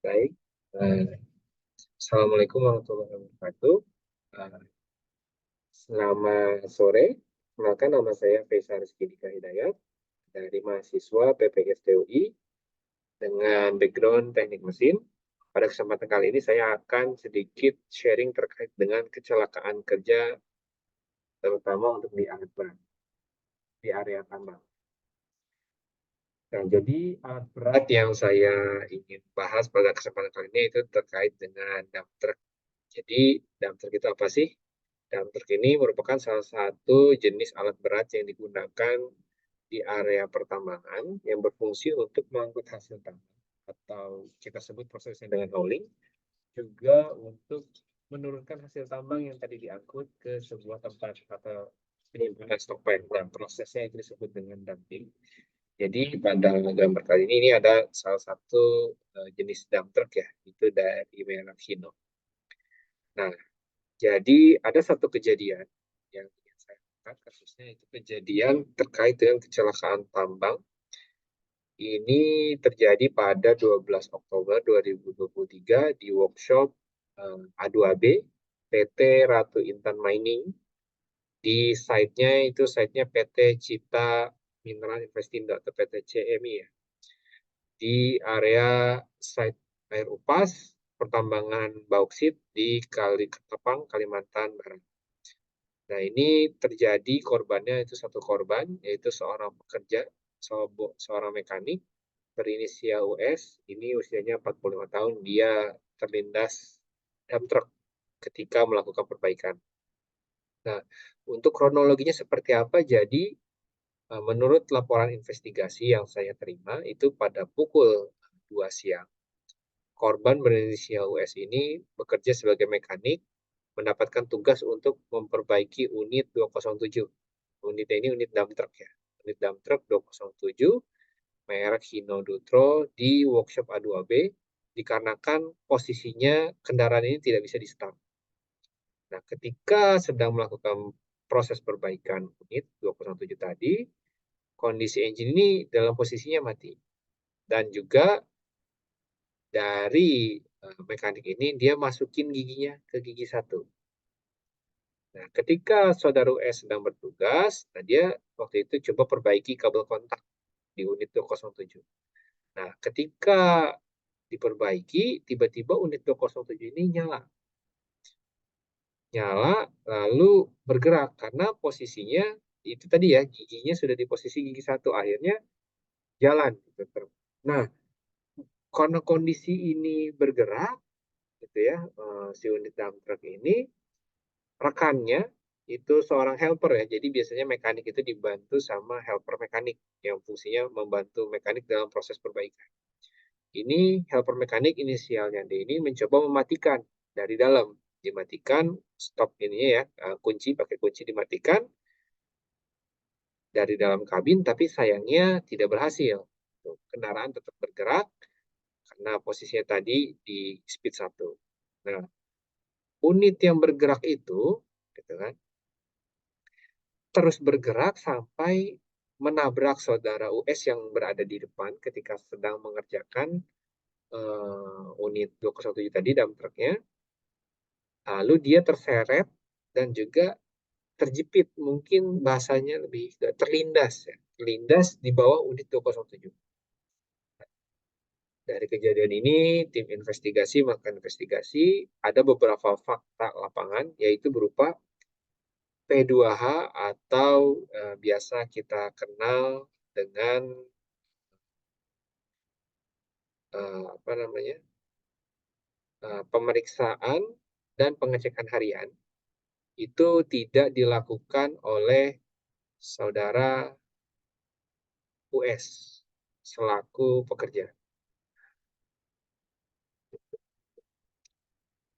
Baik. Assalamualaikum warahmatullahi wabarakatuh. Eh, Selamat sore. Kenalkan, nama saya Faisal Rizky Dika Hidayat dari mahasiswa PPS TUI dengan background teknik mesin. Pada kesempatan kali ini saya akan sedikit sharing terkait dengan kecelakaan kerja, terutama untuk di alat berat, di area tambang. Nah, jadi alat berat yang saya ingin bahas pada kesempatan kali ini itu terkait dengan dump truck. Jadi dump truck itu apa sih? Dump truck ini merupakan salah satu jenis alat berat yang digunakan di area pertambangan yang berfungsi untuk mengangkut hasil tambang atau kita sebut prosesnya dengan hauling, juga untuk menurunkan hasil tambang yang tadi diangkut ke sebuah tempat atau penyimpanan stockpile. Nah, prosesnya itu disebut dengan dumping. Jadi pada gambar kali ini ada salah satu jenis dump truck ya, itu dari merek Hino. Nah, jadi ada satu kejadian yang ingin saya angkat, kasusnya itu kejadian terkait dengan kecelakaan tambang. Ini terjadi pada 12 Oktober 2023 di workshop A2AB PT Ratu Intan Mining. Di site-nya itu site-nya PT Cita Mineral Investindo atau PT CMI ya. Di area site air upas pertambangan bauksit di Kali Ketapang, Kalimantan Barat. Nah, ini terjadi korbannya itu satu korban, yaitu seorang pekerja, seorang mekanik berinisial US. Ini usianya 45 tahun, dia terlindas dump truck ketika melakukan perbaikan. Nah, untuk kronologinya seperti apa? Jadi, menurut laporan investigasi yang saya terima, itu pada pukul 2 siang, korban berinisial US ini bekerja sebagai mekanik, mendapatkan tugas untuk memperbaiki unit 207. Unitnya ini unit dump truck ya. Unit dump truck 207 merek Hino Dutro di workshop A2B dikarenakan posisinya kendaraan ini tidak bisa di-start. Nah, ketika sedang melakukan proses perbaikan unit 207 tadi, kondisi engine ini dalam posisinya mati. Dan juga dari mekanik ini dia masukin giginya ke gigi satu. Nah, ketika saudara US sedang bertugas, nah dia waktu itu coba perbaiki kabel kontak di unit 207. Nah, ketika diperbaiki, tiba-tiba unit 207 ini nyala. Nyala, lalu bergerak. Karena posisinya, itu tadi ya, giginya sudah di posisi gigi satu. Akhirnya jalan. Nah, karena kondisi ini bergerak, gitu ya, si unit dump truck ini, rekannya itu seorang helper ya. Jadi biasanya mekanik itu dibantu sama helper mekanik yang fungsinya membantu mekanik dalam proses perbaikan. Ini helper mekanik inisialnya D ini mencoba mematikan dari dalam. Dimatikan stop ini ya, kunci pakai kunci dimatikan dari dalam kabin, tapi sayangnya tidak berhasil. Kendaraan tetap bergerak karena posisinya tadi di speed 1. Nah, unit yang bergerak itu gitu kan, terus bergerak sampai menabrak saudara US yang berada di depan ketika sedang mengerjakan unit 207 tadi dump trucknya. Lalu dia terseret dan juga terjepit, mungkin bahasanya lebih terlindas ya, terlindas di bawah unit 207. Dari kejadian ini, tim investigasi melakukan investigasi, ada beberapa fakta lapangan, yaitu berupa P2H atau biasa kita kenal dengan apa namanya, pemeriksaan dan pengecekan harian itu tidak dilakukan oleh saudara US selaku pekerja.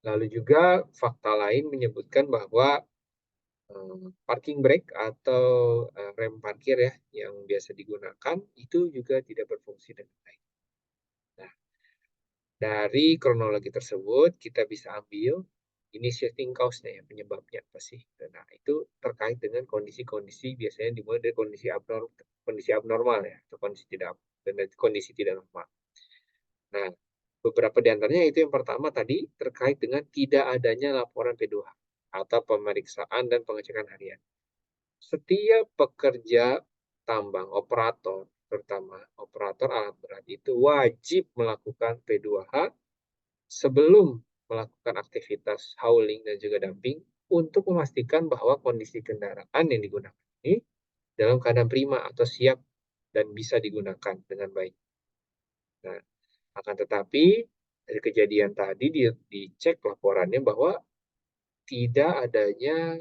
Lalu juga fakta lain menyebutkan bahwa parking brake atau rem parkir ya yang biasa digunakan itu juga tidak berfungsi dengan baik. Nah, dari kronologi tersebut kita bisa ambil initiating cause-nya ya, penyebabnya apa sih. Nah, itu terkait dengan kondisi-kondisi biasanya dimulai dari kondisi abnormal ya, atau kondisi tidak normal. Nah, Beberapa di antaranya itu yang pertama tadi terkait dengan tidak adanya laporan P2H atau pemeriksaan dan pengecekan harian. Setiap pekerja tambang, operator, terutama operator alat berat itu wajib melakukan P2H sebelum melakukan aktivitas hauling dan juga dumping untuk memastikan bahwa kondisi kendaraan yang digunakan ini dalam keadaan prima atau siap dan bisa digunakan dengan baik. Nah, akan tetapi dari kejadian tadi dicek laporannya bahwa tidak adanya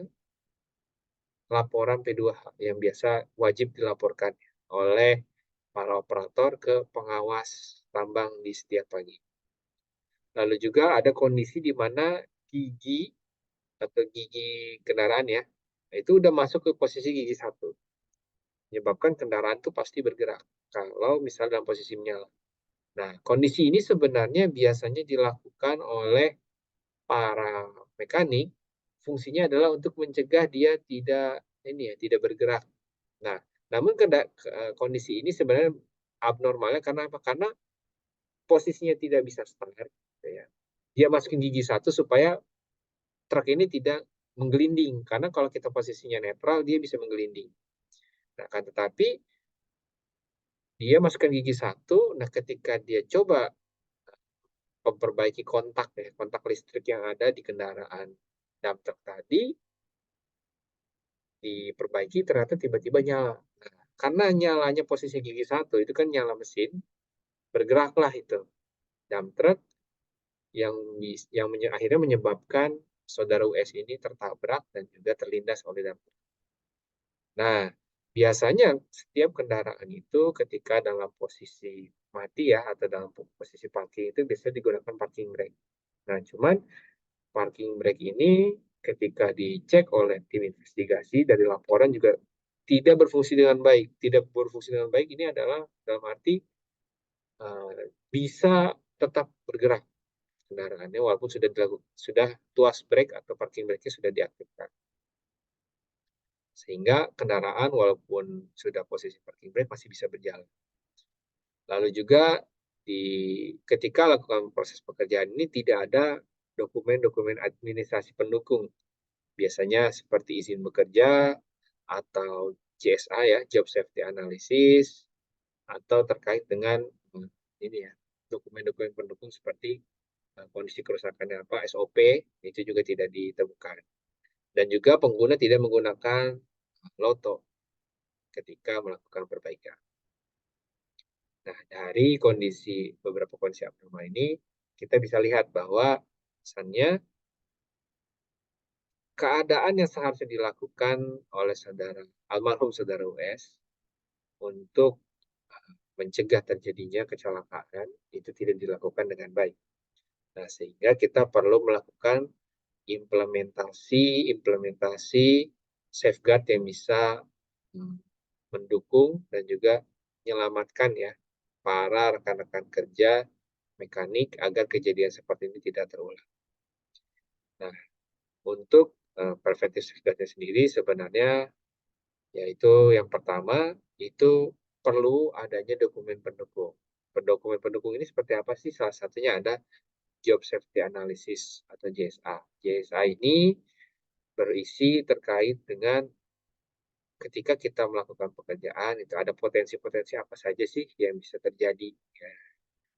laporan P2H yang biasa wajib dilaporkan oleh para operator ke pengawas tambang di setiap pagi. Lalu juga ada kondisi di mana gigi atau gigi kendaraan ya, itu udah masuk ke posisi gigi 1. Menyebabkan kendaraan itu pasti bergerak kalau misalnya dalam posisi menyala. Nah, kondisi ini sebenarnya biasanya dilakukan oleh para mekanik. Fungsinya adalah untuk mencegah dia tidak bergerak. Nah, namun kondisi ini sebenarnya abnormalnya karena apa? Karena posisinya tidak bisa start, gitu ya. Dia masukin gigi 1 supaya truk ini tidak menggelinding, karena kalau kita posisinya netral, dia bisa menggelinding. Nah, kan tetapi dia masukkan gigi 1, nah ketika dia coba memperbaiki kontak listrik yang ada di kendaraan dump truck tadi, diperbaiki ternyata tiba-tiba nyala. Nah, karena nyalanya posisi gigi 1 itu kan nyala mesin, bergeraklah itu dump truck yang akhirnya menyebabkan saudara US ini tertabrak dan juga terlindas oleh dump truck. Nah, biasanya setiap kendaraan itu ketika dalam posisi mati ya atau dalam posisi parking itu biasanya digunakan parking brake. Nah, cuman parking brake ini ketika dicek oleh tim investigasi dari laporan juga tidak berfungsi dengan baik. Tidak berfungsi dengan baik ini adalah dalam arti bisa tetap bergerak kendaraannya walaupun sudah tuas brake atau parking brake-nya sudah diaktifkan. Sehingga kendaraan walaupun sudah posisi parking brake masih bisa berjalan. Lalu juga ketika lakukan proses pekerjaan ini tidak ada dokumen-dokumen administrasi pendukung. Biasanya seperti izin bekerja atau JSA ya, Job Safety Analysis, atau terkait dengan ini ya, dokumen-dokumen pendukung seperti kondisi kerusakannya apa, SOP, itu juga tidak ditemukan. Dan juga pengguna tidak menggunakan loto ketika melakukan perbaikan. Nah, dari beberapa kondisi abnormal ini, kita bisa lihat bahwa misalnya keadaan yang seharusnya dilakukan oleh almarhum saudara US untuk mencegah terjadinya kecelakaan itu tidak dilakukan dengan baik. Nah, sehingga kita perlu melakukan implementasi safeguard yang bisa mendukung dan juga menyelamatkan ya para rekan-rekan kerja mekanik agar kejadian seperti ini tidak terulang. Nah, untuk preventive safeguard-nya sendiri sebenarnya yaitu yang pertama itu perlu adanya dokumen pendukung. Dokumen pendukung ini seperti apa sih? Salah satunya ada Job Safety Analysis atau JSA. JSA ini berisi terkait dengan ketika kita melakukan pekerjaan itu ada potensi-potensi apa saja sih yang bisa terjadi. Ya,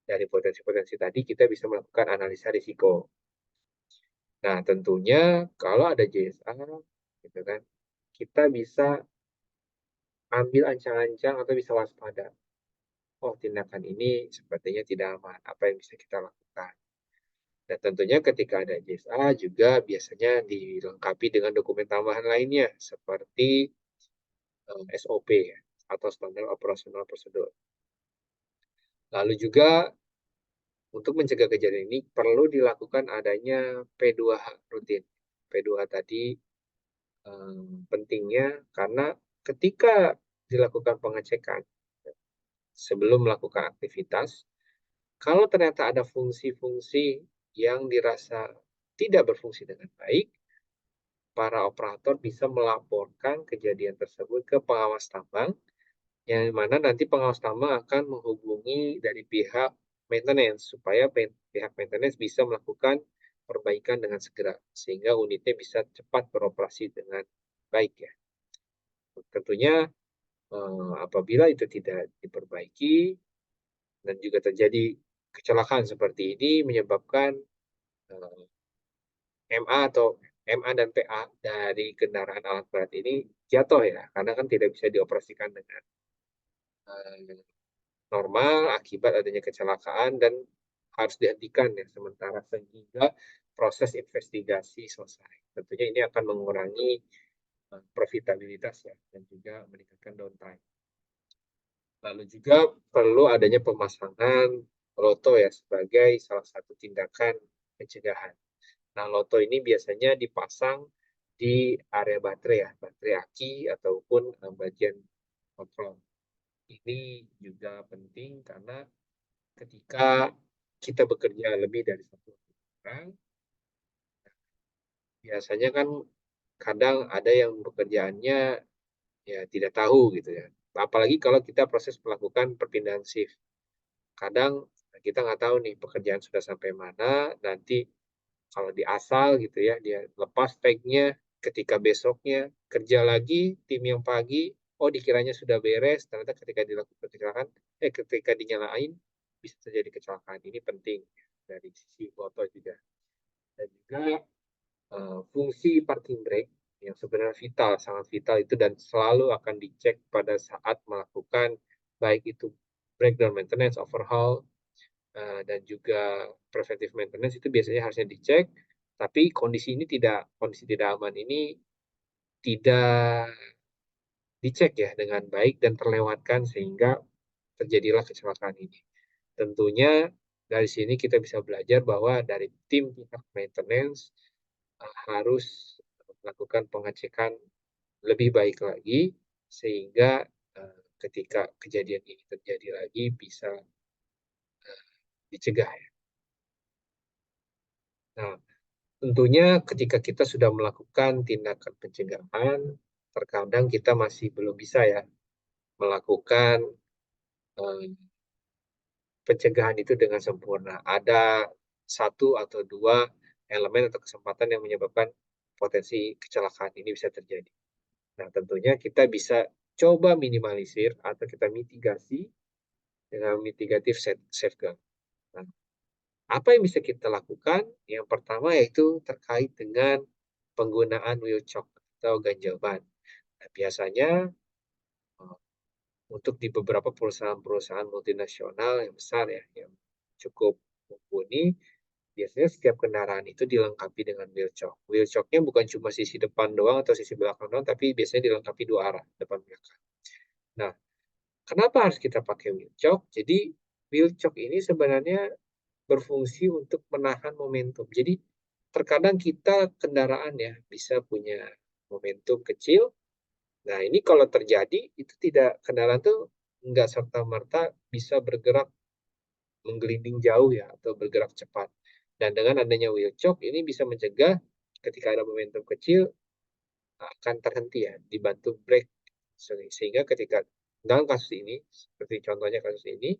dari potensi-potensi tadi kita bisa melakukan analisa risiko. Nah, tentunya kalau ada JSA, gitu kan, kita bisa ambil ancang-ancang atau bisa waspada. Oh, tindakan ini sepertinya tidak aman. Apa yang bisa kita lakukan? Dan tentunya ketika ada JSA juga biasanya dilengkapi dengan dokumen tambahan lainnya seperti SOP ya, atau standar operasional prosedur. Lalu juga untuk mencegah kejadian ini perlu dilakukan adanya P2H rutin. P2H tadi pentingnya karena ketika dilakukan pengecekan sebelum melakukan aktivitas, kalau ternyata ada fungsi-fungsi yang dirasa tidak berfungsi dengan baik, para operator bisa melaporkan kejadian tersebut ke pengawas tambang, yang mana nanti pengawas tambang akan menghubungi dari pihak maintenance supaya pihak maintenance bisa melakukan perbaikan dengan segera sehingga unitnya bisa cepat beroperasi dengan baik ya. Tentunya apabila itu tidak diperbaiki dan juga terjadi kecelakaan seperti ini menyebabkan MA atau MA dan PA dari kendaraan alat berat ini jatuh ya, karena kan tidak bisa dioperasikan dengan normal akibat adanya kecelakaan dan harus dihentikan ya sementara sehingga proses investigasi selesai. Tentunya ini akan mengurangi profitabilitas ya dan juga meningkatkan downtime. Lalu juga perlu adanya pemasangan loto ya sebagai salah satu tindakan pencegahan. Nah, loto ini biasanya dipasang di area baterai ya, baterai aki ataupun bagian kontrol. Ini juga penting karena ketika kita bekerja lebih dari satu orang, biasanya kan kadang ada yang pekerjaannya ya tidak tahu gitu ya. Apalagi kalau kita proses melakukan perpindahan shift. Kadang kita nggak tahu nih pekerjaan sudah sampai mana, nanti kalau di asal gitu ya, dia lepas tag-nya, ketika besoknya kerja lagi, tim yang pagi, oh dikiranya sudah beres, ternyata ketika dilakukan kecelakaan, ketika dinyalain, bisa terjadi kecelakaan. Ini penting dari sisi motor juga. Dan juga fungsi parking brake yang sebenarnya vital, sangat vital itu dan selalu akan dicek pada saat melakukan baik itu breakdown maintenance, overhaul, dan juga preventive maintenance itu biasanya harusnya dicek, tapi kondisi tidak aman ini tidak dicek ya dengan baik dan terlewatkan sehingga terjadilah kecelakaan ini. Tentunya dari sini kita bisa belajar bahwa dari tim pihak maintenance harus melakukan pengecekan lebih baik lagi sehingga ketika kejadian ini terjadi lagi bisa dicegah ya. Nah, tentunya ketika kita sudah melakukan tindakan pencegahan, terkadang kita masih belum bisa ya melakukan pencegahan itu dengan sempurna. Ada satu atau dua elemen atau kesempatan yang menyebabkan potensi kecelakaan ini bisa terjadi. Nah, tentunya kita bisa coba minimalisir atau kita mitigasi dengan mitigatif safeguard. Nah, apa yang bisa kita lakukan? Yang pertama yaitu terkait dengan penggunaan wheel chock atau ganjal ban. Nah, biasanya untuk di beberapa perusahaan-perusahaan multinasional yang besar ya, yang cukup mumpuni, biasanya setiap kendaraan itu dilengkapi dengan wheel chock. Wheel chocknya bukan cuma sisi depan doang atau sisi belakang doang, tapi biasanya dilengkapi dua arah, depan belakang. Nah, kenapa harus kita pakai wheel chock? Jadi wheel chock ini sebenarnya berfungsi untuk menahan momentum. Jadi terkadang kita kendaraan ya bisa punya momentum kecil. Nah, ini kalau terjadi itu tidak kendaraan tuh nggak serta-merta bisa bergerak menggelinding jauh ya atau bergerak cepat. Dan dengan adanya wheel chock ini bisa mencegah ketika ada momentum kecil akan terhenti ya, dibantu brake. Sehingga ketika dalam kasus ini, seperti contohnya kasus ini,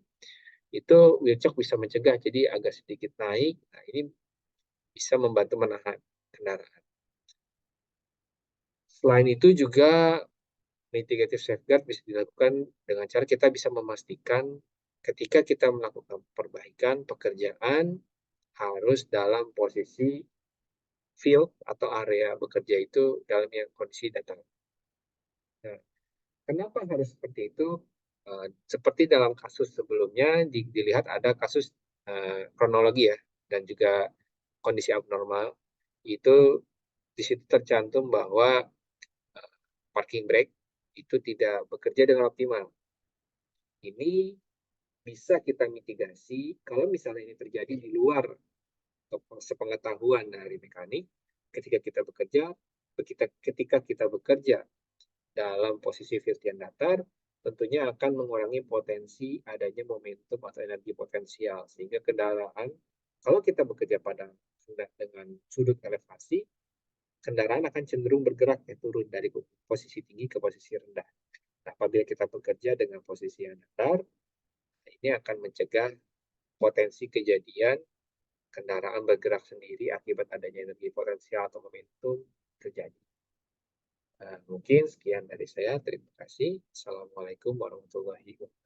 itu wheel chock bisa mencegah jadi agak sedikit naik. Nah, ini bisa membantu menahan kendaraan. Selain itu juga mitigative safeguard bisa dilakukan dengan cara kita bisa memastikan ketika kita melakukan perbaikan pekerjaan harus dalam posisi field atau area bekerja itu dalam yang kondisi datar. Nah, kenapa harus seperti itu? Seperti dalam kasus sebelumnya dilihat ada kasus kronologi ya dan juga kondisi abnormal itu di situ tercantum bahwa parking brake itu tidak bekerja dengan optimal. Ini bisa kita mitigasi kalau misalnya ini terjadi di luar sepengetahuan dari mekanik ketika kita bekerja, ketika kita bekerja dalam posisi virtual datar, tentunya akan mengurangi potensi adanya momentum atau energi potensial sehingga kendaraan kalau kita bekerja pada dengan sudut elevasi, kendaraan akan cenderung bergerak ya turun dari posisi tinggi ke posisi rendah. Nah, apabila kita bekerja dengan posisi yang datar, ini akan mencegah potensi kejadian kendaraan bergerak sendiri akibat adanya energi potensial atau momentum terjadi. Mungkin sekian dari saya. Terima kasih. Assalamualaikum warahmatullahi wabarakatuh.